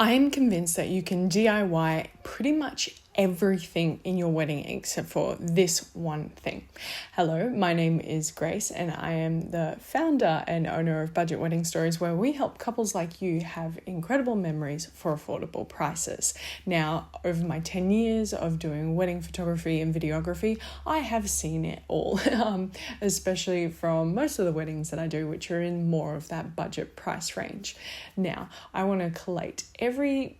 I'm convinced that you can DIY pretty much everything in your wedding except for this one thing. Hello, my name is Grace and I am the founder and owner of Budget Wedding Stories, where we help couples like you have incredible memories for affordable prices. Now, over my 10 years of doing wedding photography and videography, I have seen it all, especially from most of the weddings that I do, which are in more of that budget price range. Now, I want to collate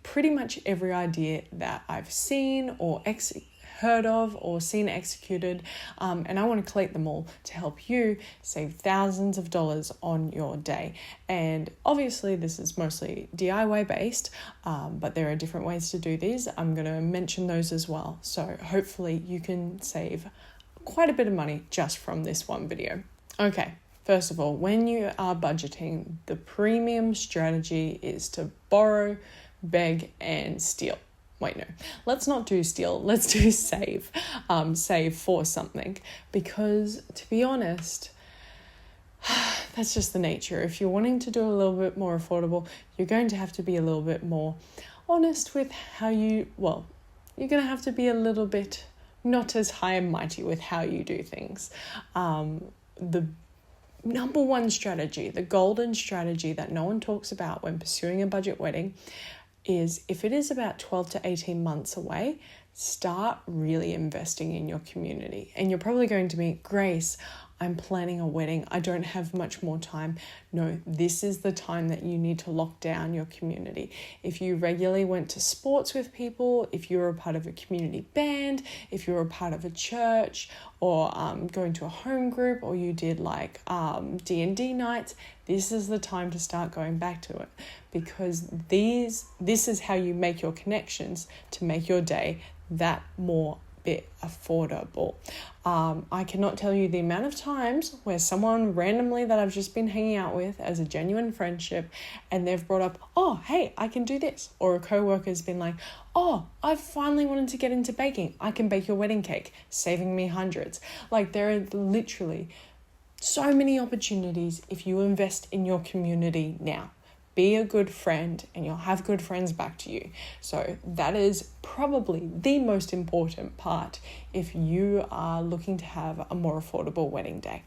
pretty much every idea that I've seen or heard of or seen executed, and I want to collate them all to help you save thousands of dollars on your day. And obviously this is mostly DIY based, but there are different ways to do these. I'm going to mention those as well, so hopefully you can save quite a bit of money just from this one video. Okay, first of all, when you are budgeting, the premium strategy is to borrow, beg, and steal. Wait, no, let's not do steal. Let's do save. Save for something, because to be honest, that's just the nature. If you're wanting to do a little bit more affordable, you're going to have to be a little bit more honest with you're going to have to be a little bit not as high and mighty with how you do things. The number one strategy, the golden strategy that no one talks about when pursuing a budget wedding, is if it is about 12 to 18 months away, start really investing in your community. And you're probably going to be, Grace, I'm planning a wedding. I don't have much more time. No, this is the time that you need to lock down your community. If you regularly went to sports with people, if you were a part of a community band, if you were a part of a church, or going to a home group, or you did D&D nights, this is the time to start going back to it, because this is how you make your connections to make your day that more bit affordable. I cannot tell you the amount of times where someone randomly that I've just been hanging out with as a genuine friendship, and they've brought up, oh, hey, I can do this. Or a co-worker's been like, oh, I've finally wanted to get into baking. I can bake your wedding cake, saving me hundreds. There are literally so many opportunities if you invest in your community now. Be a good friend and you'll have good friends back to you. So that is probably the most important part if you are looking to have a more affordable wedding day.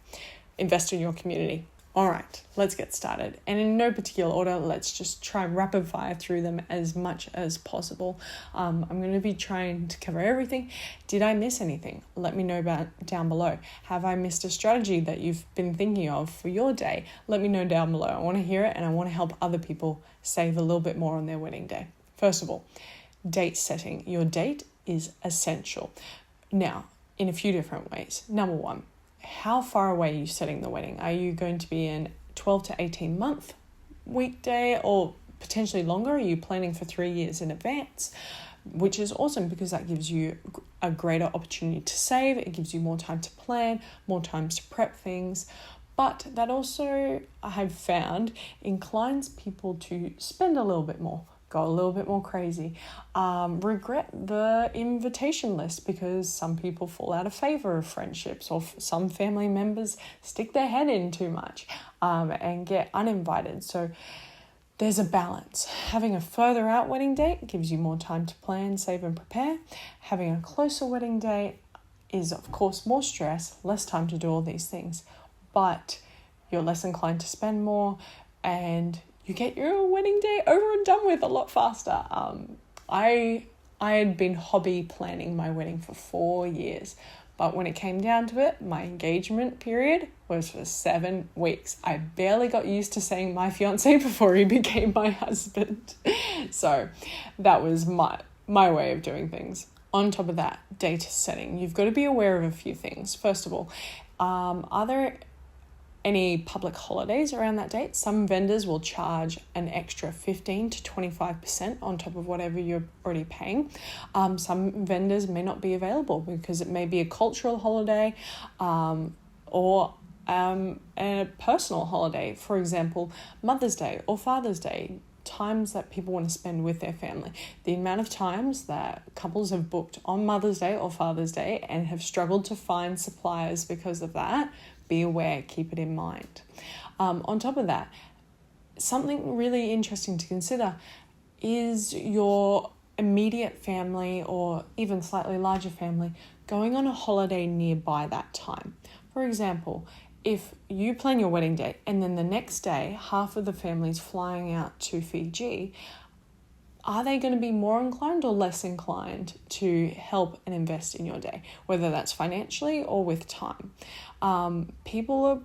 Invest in your community. All right, let's get started. And in no particular order, let's just try rapid fire through them as much as possible. I'm going to be trying to cover everything. Did I miss anything? Let me know about down below. Have I missed a strategy that you've been thinking of for your day? Let me know down below. I want to hear it, and I want to help other people save a little bit more on their wedding day. First of all, date setting. Your date is essential. Now, in a few different ways. Number one, how far away are you setting the wedding? Are you going to be in 12 to 18 month weekday, or potentially longer? Are you planning for 3 years in advance? Which is awesome, because that gives you a greater opportunity to save. It gives you more time to plan, more time to prep things. But that also, I have found, inclines people to spend a little bit more, go a little bit more crazy, regret the invitation list because some people fall out of favor of friendships, or some family members stick their head in too much and get uninvited. So there's a balance. Having a further out wedding date gives you more time to plan, save, and prepare. Having a closer wedding date is, of course, more stress, less time to do all these things, but you're less inclined to spend more, and you get your wedding day over and done with a lot faster. I had been hobby planning my wedding for 4 years, but when it came down to it, my engagement period was for 7 weeks. I barely got used to saying my fiance before he became my husband. So that was my way of doing things. On top of that, date setting. You've got to be aware of a few things. First of all, are there any public holidays around that date? Some vendors will charge an extra 15 to 25% on top of whatever you're already paying. Some vendors may not be available because it may be a cultural holiday or a personal holiday. For example, Mother's Day or Father's Day, times that people want to spend with their family. The amount of times that couples have booked on Mother's Day or Father's Day and have struggled to find suppliers because of that, be aware, keep it in mind. On top of that, something really interesting to consider, is your immediate family or even slightly larger family going on a holiday nearby that time? For example, if you plan your wedding date and then the next day half of the family's flying out to Fiji, are they going to be more inclined or less inclined to help and invest in your day, whether that's financially or with time? People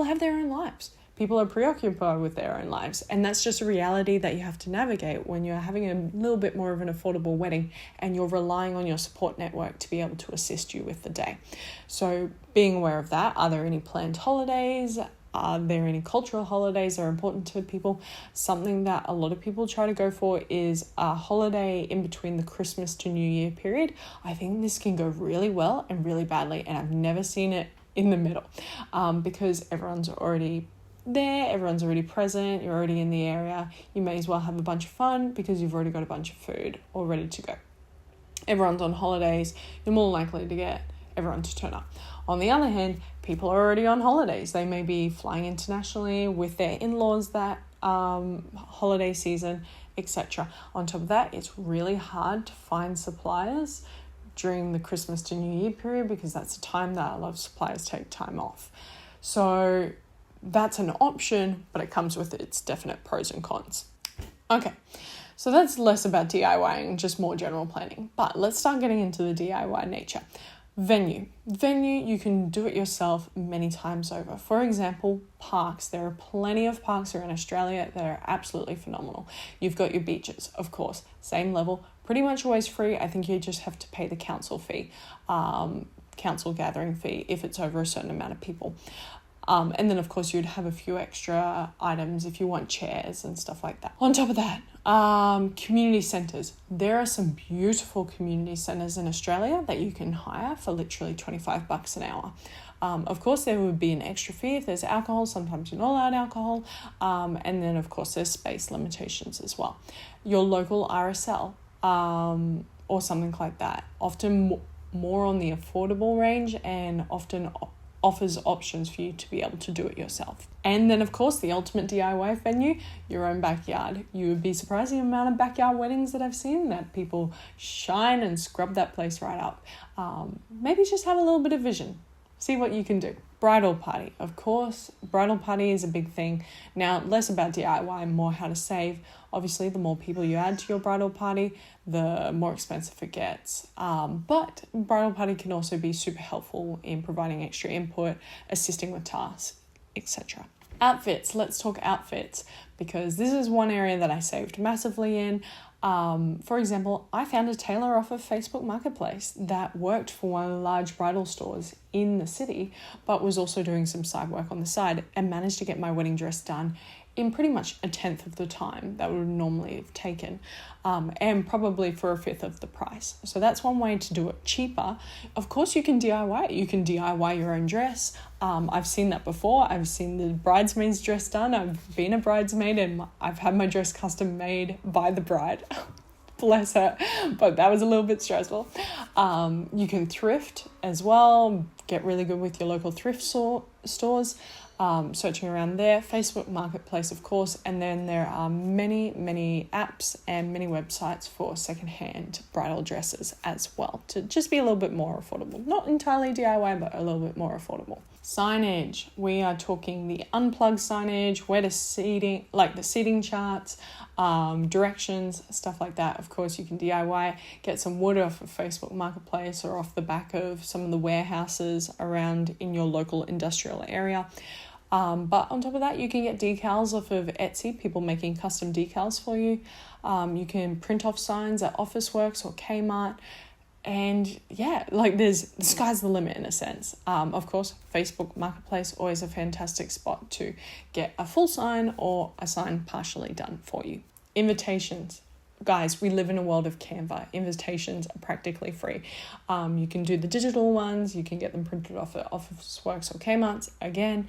have their own lives. People are preoccupied with their own lives, and that's just a reality that you have to navigate when you're having a little bit more of an affordable wedding and you're relying on your support network to be able to assist you with the day. So being aware of that, are there any planned holidays? Are there any cultural holidays that are important to people? Something that a lot of people try to go for is a holiday in between the Christmas to New Year period. I think this can go really well and really badly, and I've never seen it in the middle, because everyone's already there, everyone's already present, you're already in the area. You may as well have a bunch of fun because you've already got a bunch of food all ready to go. Everyone's on holidays, you're more likely to get everyone to turn up. On the other hand, people are already on holidays. They may be flying internationally with their in-laws that holiday season, etc. On top of that, it's really hard to find suppliers during the Christmas to New Year period because that's a time that a lot of suppliers take time off. So that's an option, but it comes with its definite pros and cons. Okay, so that's less about DIYing, just more general planning. But let's start getting into the DIY nature. Venue, you can do it yourself many times over. For example, parks. There are plenty of parks around Australia that are absolutely phenomenal. You've got your beaches, of course, same level, pretty much always free. I think you just have to pay the council fee, council gathering fee if it's over a certain amount of people. And then, of course, you'd have a few extra items if you want chairs and stuff like that. On top of that, community centres. There are some beautiful community centres in Australia that you can hire for literally $25 an hour. Of course, there would be an extra fee if there's alcohol. Sometimes you're not allowed alcohol. And then, of course, there's space limitations as well. Your local RSL or something like that. Often more on the affordable range and often offers options for you to be able to do it yourself. And then, of course, the ultimate DIY venue, your own backyard. You would be surprised the amount of backyard weddings that I've seen that people shine and scrub that place right up. Maybe just have a little bit of vision. See what you can do. Bridal party, of course. Bridal party is a big thing. Now, less about DIY, more how to save. Obviously, the more people you add to your bridal party, the more expensive it gets. But bridal party can also be super helpful in providing extra input, assisting with tasks, etc. Outfits, let's talk outfits, because this is one area that I saved massively in. For example, I found a tailor off of Facebook Marketplace that worked for one of the large bridal stores in the city, but was also doing some side work on the side and managed to get my wedding dress done in pretty much 1/10 of the time that would normally have taken, and probably for 1/5 of the price. So that's one way to do it cheaper. Of course, you can DIY it. You can DIY your own dress. I've seen that before. I've seen the bridesmaid's dress done. I've been a bridesmaid and I've had my dress custom made by the bride. Bless her, but that was a little bit stressful. You can thrift as well. Get really good with your local thrift stores. Searching around there, Facebook Marketplace, of course, and then there are many apps and many websites for secondhand bridal dresses as well to just be a little bit more affordable. Not entirely DIY, but a little bit more affordable. Signage, we are talking the unplugged signage, where the seating, like the seating charts, directions, stuff like that. Of course, you can DIY, get some wood off of Facebook Marketplace or off the back of some of the warehouses around in your local industrial area. But on top of that, you can get decals off of Etsy, people making custom decals for you. You can print off signs at Officeworks or Kmart. And yeah, like the sky's the limit in a sense. Of course, Facebook Marketplace, always a fantastic spot to get a full sign or a sign partially done for you. Invitations. Guys, we live in a world of Canva. Invitations are practically free. You can do the digital ones. You can get them printed off at Officeworks or Kmart. Again,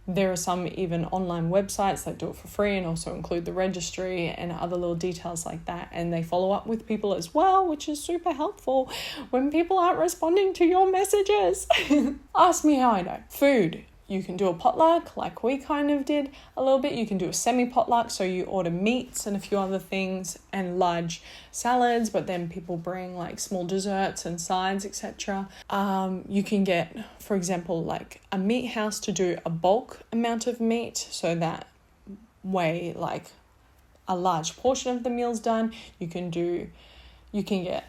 there are some even online websites that do it for free and also include the registry and other little details like that. And they follow up with people as well, which is super helpful when people aren't responding to your messages. Ask me how I know. Food. You can do a potluck like we kind of did a little bit. You can do a semi-potluck, so you order meats and a few other things and large salads, but then people bring like small desserts and sides, etc. You can get, for example, like a meat house to do a bulk amount of meat, so that way like a large portion of the meal's done. You can get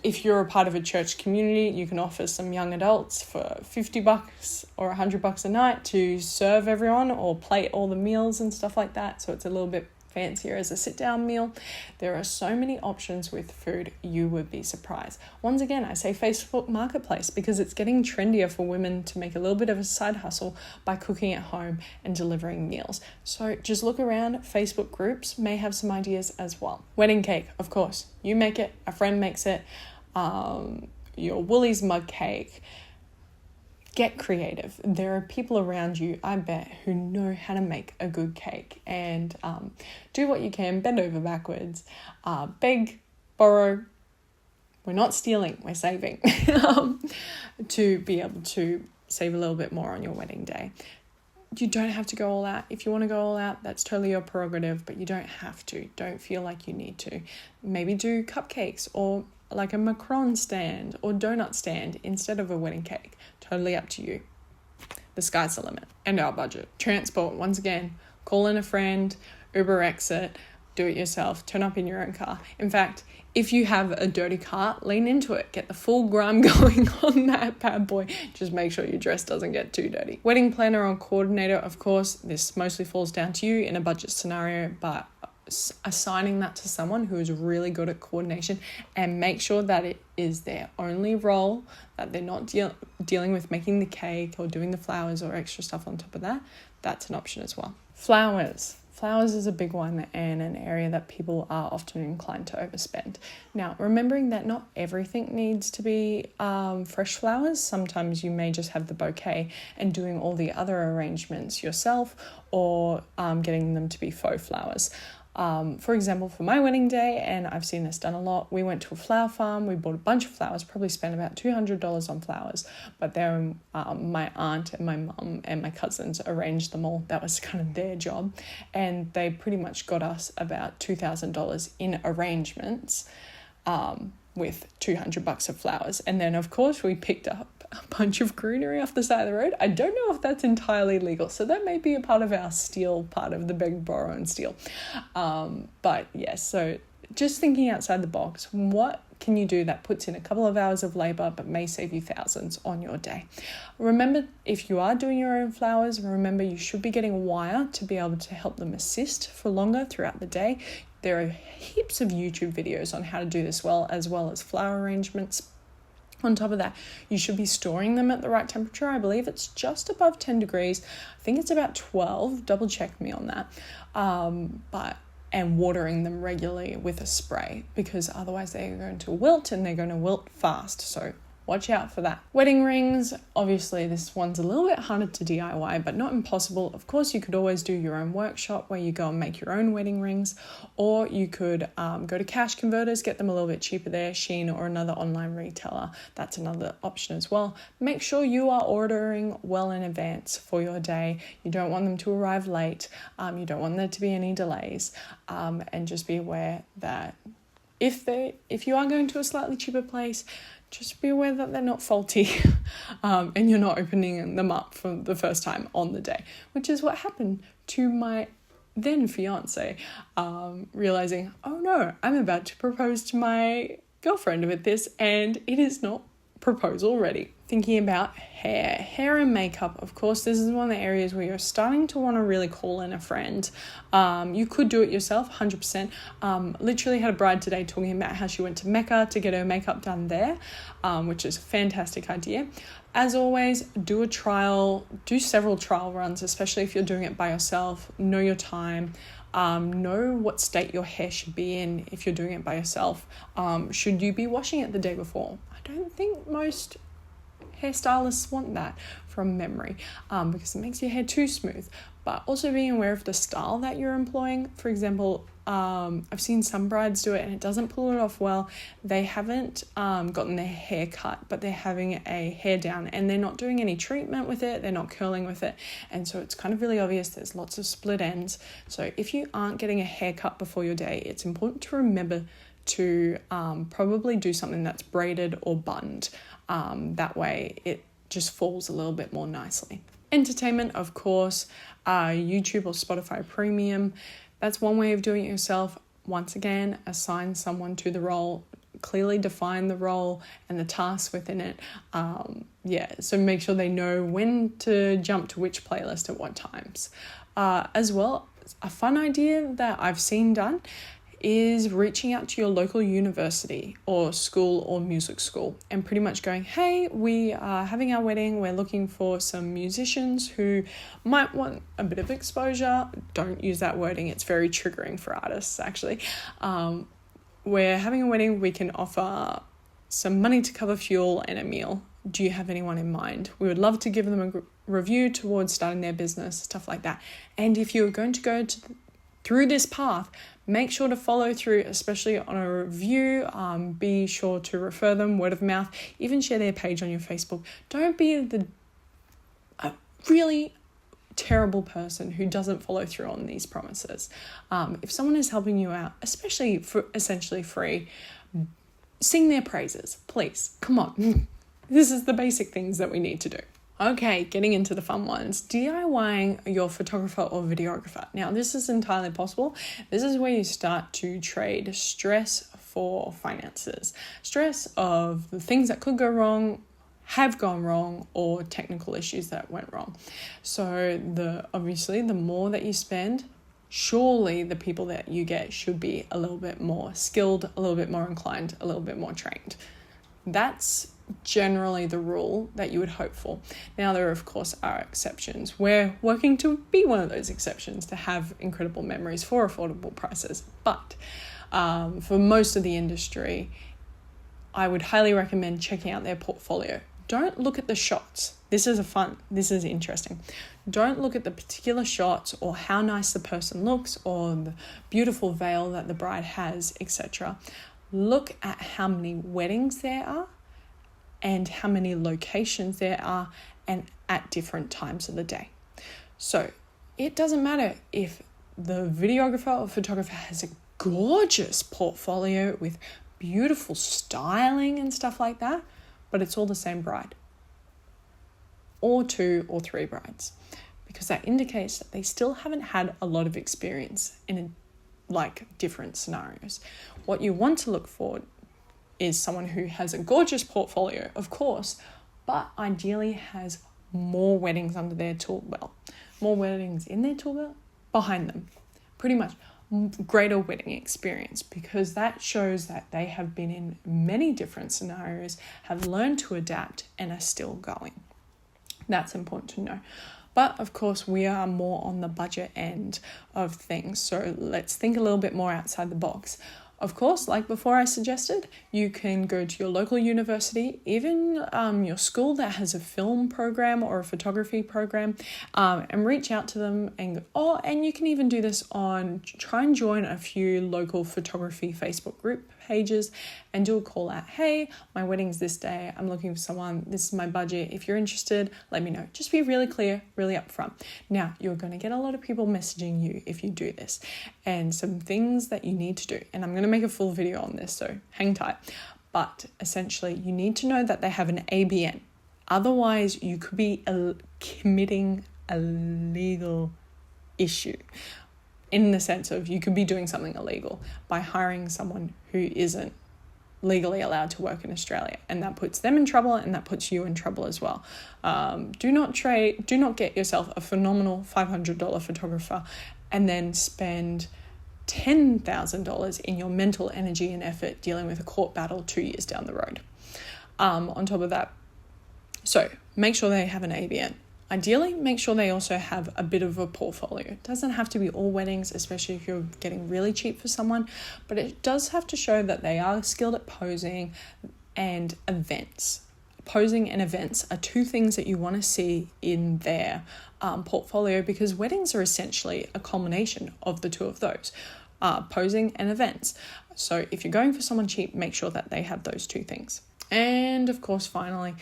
if you're a part of a church community, you can offer some young adults for $50 or $100 a night to serve everyone or plate all the meals and stuff like that. So it's a little bit fancier as a sit-down meal. There are so many options with food, you would be surprised. Once again, I say Facebook Marketplace because it's getting trendier for women to make a little bit of a side hustle by cooking at home and delivering meals. So just look around. Facebook groups may have some ideas as well. Wedding cake, of course. You make it, a friend makes it, your Woolies mug cake. Get creative. There are people around you, I bet, who know how to make a good cake, and do what you can, bend over backwards, beg, borrow. We're not stealing, we're saving to be able to save a little bit more on your wedding day. You don't have to go all out. If you want to go all out, that's totally your prerogative, but you don't have to. Don't feel like you need to. Maybe do cupcakes or like a macaron stand or donut stand instead of a wedding cake. Totally up to you. The sky's the limit. And our budget. Transport, once again, call in a friend, Uber exit, do it yourself, turn up in your own car. In fact, if you have a dirty car, lean into it. Get the full grime going on that bad boy. Just make sure your dress doesn't get too dirty. Wedding planner or coordinator, of course, this mostly falls down to you in a budget scenario, but assigning that to someone who is really good at coordination, and make sure that it is their only role, that they're not dealing with making the cake or doing the flowers or extra stuff on top of that. That's an option as well. Flowers is a big one and an area that people are often inclined to overspend. Now, remembering that not everything needs to be fresh flowers. Sometimes you may just have the bouquet and doing all the other arrangements yourself, or getting them to be faux flowers. For example, for my wedding day, and I've seen this done a lot, we went to a flower farm, we bought a bunch of flowers, probably spent about $200 on flowers, but then my aunt and my mum and my cousins arranged them all. That was kind of their job, and they pretty much got us about $2,000 in arrangements with $200 of flowers. And then of course we picked up a bunch of greenery off the side of the road. I don't know if that's entirely legal, so that may be a part of our steal, part of the beg, borrow and steal. But yes, so just thinking outside the box, what can you do that puts in a couple of hours of labor but may save you thousands on your day? Remember, if you are doing your own flowers, remember you should be getting a wire to be able to help them assist for longer throughout the day. There are heaps of YouTube videos on how to do this well as flower arrangements. On top of that, you should be storing them at the right temperature. I believe it's just above 10 degrees. I think it's about 12. Double check me on that. And watering them regularly with a spray, because otherwise they're going to wilt, and they're going to wilt fast. So watch out for that. Wedding rings, obviously this one's a little bit harder to DIY, but not impossible. Of course, you could always do your own workshop where you go and make your own wedding rings, or you could go to cash converters, get them a little bit cheaper there, Shein or another online retailer. That's another option as well. Make sure you are ordering well in advance for your day. You don't want them to arrive late. You don't want there to be any delays, and just be aware that if you are going to a slightly cheaper place, just be aware that they're not faulty and you're not opening them up for the first time on the day, which is what happened to my then fiance, realizing, oh no, I'm about to propose to my girlfriend with this and it is not proposal ready. Thinking about hair and makeup, of course, this is one of the areas where you're starting to want to really call in a friend. You could do it yourself, 100%. Literally had a bride today talking about how she went to Mecca to get her makeup done there, which is a fantastic idea. As always, do several trial runs, especially if you're doing it by yourself. Know your time. Know what state your hair should be in if you're doing it by yourself. Should you be washing it the day before? I don't think most hairstylists want that from memory, because it makes your hair too smooth. but also being aware of the style that you're employing. For example, I've seen some brides do it and it doesn't pull it off well. They haven't gotten their hair cut, but they're having a hair down and they're not doing any treatment with it. They're not curling with it. And so it's kind of really obvious there's lots of split ends. So if you aren't getting a haircut before your day, it's important to remember to probably do something that's braided or buttoned. That way it just falls a little bit more nicely. Entertainment, of course, YouTube or Spotify Premium. That's one way of doing it yourself. Once again, assign someone to the role, clearly define the role and the tasks within it. So make sure they know when to jump to which playlist at what times. As well, a fun idea that I've seen done is reaching out to your local university or school or music school and pretty much going, hey, we are having our wedding. We're looking for some musicians who might want a bit of exposure. Don't use that wording. It's very triggering for artists, actually. We're having a wedding. We can offer some money to cover fuel and a meal. Do you have anyone in mind? We would love to give them a review towards starting their business, stuff like that. And if you're going to go through this path, make sure to follow through, especially on a review. Be sure to refer them, word of mouth, even share their page on your Facebook. Don't be a really terrible person who doesn't follow through on these promises. If someone is helping you out, especially for essentially free, sing their praises, please. Come on. This is the basic things that we need to do. Okay, getting into the fun ones. DIYing your photographer or videographer. Now, this is entirely possible. This is where you start to trade stress for finances. Stress of the things that could go wrong, have gone wrong, or technical issues that went wrong. So obviously, the more that you spend, surely the people that you get should be a little bit more skilled, a little bit more inclined, a little bit more trained. That's generally the rule that you would hope for. Now, there of course are exceptions. We're working to be one of those exceptions, to have incredible memories for affordable prices. But for most of the industry, I would highly recommend checking out their portfolio. Don't look at the shots. This is interesting. Don't look at the particular shots or how nice the person looks or the beautiful veil that the bride has, etc. Look at how many weddings there are and how many locations there are and at different times of the day. So it doesn't matter if the videographer or photographer has a gorgeous portfolio with beautiful styling and stuff like that, but it's all the same bride or 2 or 3 brides, because that indicates that they still haven't had a lot of experience in different scenarios. What you want to look for is someone who has a gorgeous portfolio, of course, but ideally has more weddings under their tool belt, more weddings in their tool belt, behind them, pretty much greater wedding experience, because that shows that they have been in many different scenarios, have learned to adapt, and are still going. That's important to know. But of course, we are more on the budget end of things, so let's think a little bit more outside the box. Of course, like before I suggested, you can go to your local university, even your school that has a film program or a photography program, and reach out to them and you can even do this try and join a few local photography Facebook group pages and do a call out. Hey, my wedding's this day. I'm looking for someone. This is my budget. If you're interested, let me know. Just be really clear, really upfront. Now, you're going to get a lot of people messaging you if you do this, and some things that you need to do. And I'm going to make a full video on this, so hang tight. But essentially, you need to know that they have an ABN. Otherwise, you could be committing a legal issue, in the sense of you could be doing something illegal by hiring someone who isn't legally allowed to work in Australia, and that puts them in trouble and that puts you in trouble as well. Do not get yourself a phenomenal $500 photographer and then spend $10,000 in your mental energy and effort dealing with a court battle 2 years down the road. On top of that, so make sure they have an ABN. Ideally, make sure they also have a bit of a portfolio. It doesn't have to be all weddings, especially if you're getting really cheap for someone, but it does have to show that they are skilled at posing and events. posing and events are two things that you want to see in their portfolio, because weddings are essentially a culmination of the two of those, posing and events. So if you're going for someone cheap, make sure that they have those two things. And of course, finally,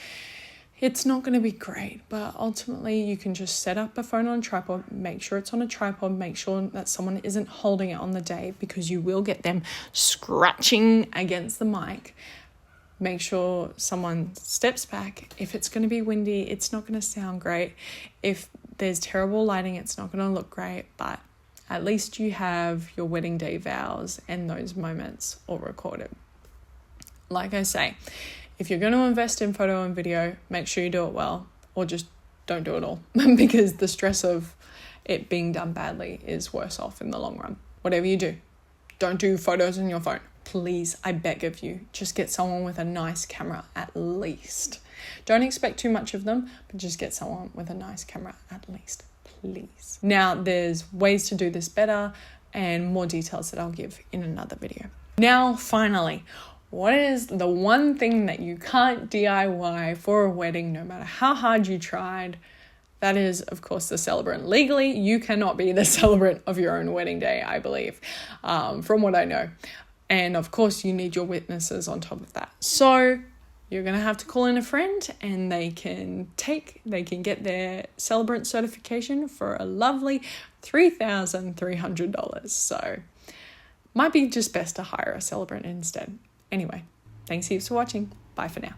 it's not going to be great, but ultimately you can just set up a phone on a tripod, make sure it's on a tripod, make sure that someone isn't holding it on the day, because you will get them scratching against the mic. Make sure someone steps back. If it's going to be windy, it's not going to sound great. If there's terrible lighting, it's not going to look great, but at least you have your wedding day vows and those moments all recorded. Like I say, if you're going to invest in photo and video, make sure you do it well, or just don't do it all, because the stress of it being done badly is worse off in the long run. Whatever you do, don't do photos on your phone. Please, I beg of you, just get someone with a nice camera at least. Don't expect too much of them, but just get someone with a nice camera at least, please. Now, there's ways to do this better and more details that I'll give in another video. Now, finally, what is the one thing that you can't DIY for a wedding, no matter how hard you tried? That is, of course, the celebrant. Legally, you cannot be the celebrant of your own wedding day, I believe, from what I know. And of course, you need your witnesses on top of that. So you're going to have to call in a friend, and they can get their celebrant certification for a lovely $3,300. So might be just best to hire a celebrant instead. Anyway, thanks heaps for watching. Bye for now.